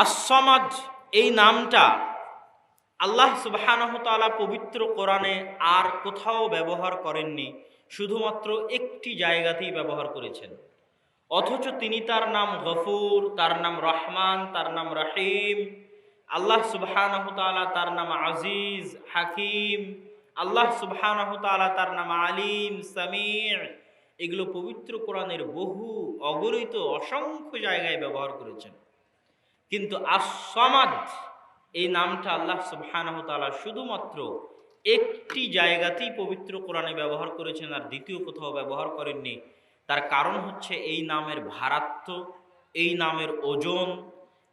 আস-সামাদ এই নামটা আল্লাহ সুবহানাহু ওয়া তাআলা পবিত্র কোরআনে আর কোথাও ব্যবহার করেননি, শুধুমাত্র একটি জায়গাতেই ব্যবহার করেছেন। অথচ তিনি তার নাম গফুর, তার নাম রহমান, তার নাম রহিম। আল্লাহ সুবহানাহু ওয়া তাআলা তার নাম আজিজ, হাকিম। আল্লাহ সুবহানাহু ওয়া তাআলা তার নাম আলিম, সামি'। এগুলো পবিত্র কোরআনের বহু অগণিত অসংখ্য জায়গায় ব্যবহার করেছেন। কিন্তু আস-সামাদ এই নামটা আল্লাহ সুবহানাহু ওয়া তাআলা শুধুমাত্র একটি জায়গাতেই পবিত্র কোরআনে ব্যবহার করেছেন, আর দ্বিতীয় কোথাও ব্যবহার করেননি। তার কারণ হচ্ছে এই নামের ভারাত্ম, এই নামের ওজন,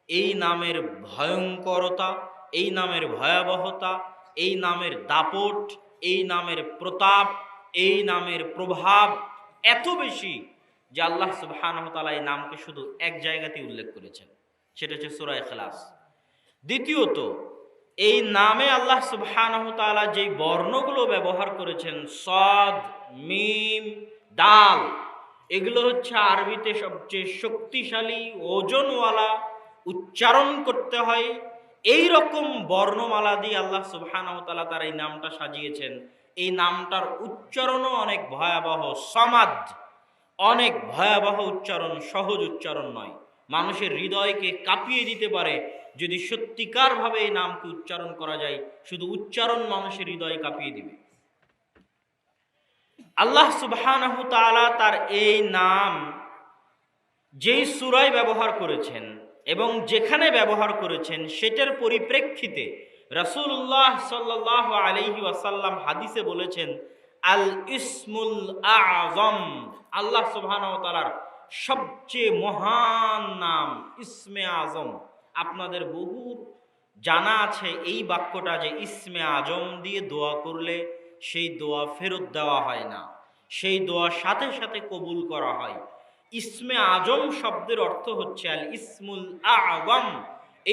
এই নামের ভয়ঙ্করতা, এই নামের ভয়াবহতা, এই নামের দাপট, এই নামের প্রতাপ, এই নামের প্রভাব এত বেশি যে আল্লাহ সুবহানাহু ওয়া তাআলা এই নামকে শুধু এক জায়গাতেই উল্লেখ করেছেন, সেটা হচ্ছে সূরা ইখলাস। দ্বিতীয়ত, এই নামে আল্লাহ সুবহানাহু ওয়া তাআলা যেই বর্ণগুলো ব্যবহার করেছেন, সাদ, মিম, দাল, এগুলো হচ্ছে আরবিতে সবচেয়ে শক্তিশালী, ওজনওয়ালা, উচ্চারণ করতে হয় এই রকম বর্ণমালা দিয়ে আল্লাহ সুবহানাহু ওয়া তাআলা তার এই নামটা সাজিয়েছেন। এই নামটার উচ্চারণও অনেক ভয়াবহ। সামাদ অনেক ভয়াবহ উচ্চারণ, সহজ উচ্চারণ নয়। মানুষের হৃদয়কে কাঁপিয়ে দিতে পারে যদি সত্যিকারভাবে এই নামকে উচ্চারণ করা যায়। শুধু উচ্চারণ মানুষের হৃদয় কাঁপিয়ে দিবে। আল্লাহ সুবহানাহু ওয়া তাআলা তার এই নাম যেই সূরায় ব্যবহার করেছেন এবং যেখানে ব্যবহার করেছেন সেটার পরিপ্রেক্ষিতে রাসূলুল্লাহ সাল্লাল্লাহু আলাইহি ওয়াসাল্লাম হাদিসে বলেছেন, আল ইসমুল আযম, আল্লাহ সুবহানাহু ওয়া তাআলার সবচেয়ে মহান নাম ইসমে আজম। আপনাদের বহু জানা আছে এই বাক্যটা যে ইসমে আজম দিয়ে দোয়া করলে সেই দোয়া ফেরত দেওয়া হয় না, সেই দোয়া সাথে সাথে কবুল করা হয়। ইসমে আজম শব্দের অর্থ হচ্ছে আল ইসমুল আযম।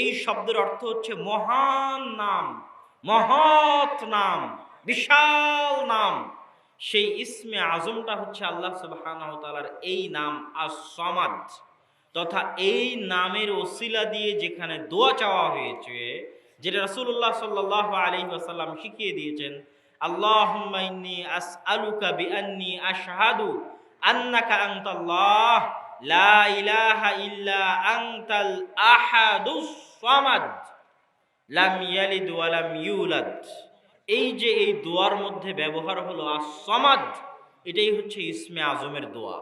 এই শব্দের অর্থ হচ্ছে মহান নাম, মহৎ নাম, বিশাল নাম। সেই ইসমে আজমটা হচ্ছে আল্লাহ সুবহানাহু ওয়া তাআলার এই নাম আস-সামাদ। তথা এই নামের ওসিলা দিয়ে যেখানে দোয়া চাওয়া হয়েছে, যেটা রাসূলুল্লাহ সাল্লাল্লাহু আলাইহি ওয়াসাল্লাম শিখিয়ে দিয়েছেন, আল্লাহুম্মা ইন্নী আসআলুকা বিআন্নী আশহাদু আন্নাকা আনতাল্লাহ লা ইলাহা ইল্লা আনতাল আহাদুস সামাদ লাম ইয়ালিদ ওয়া লাম ইউলাদ। এই যে এই দোয়ার মধ্যে ব্যবহার হলো আস-সামাদ, এটাই হচ্ছে ইসমে আজমের দোয়া।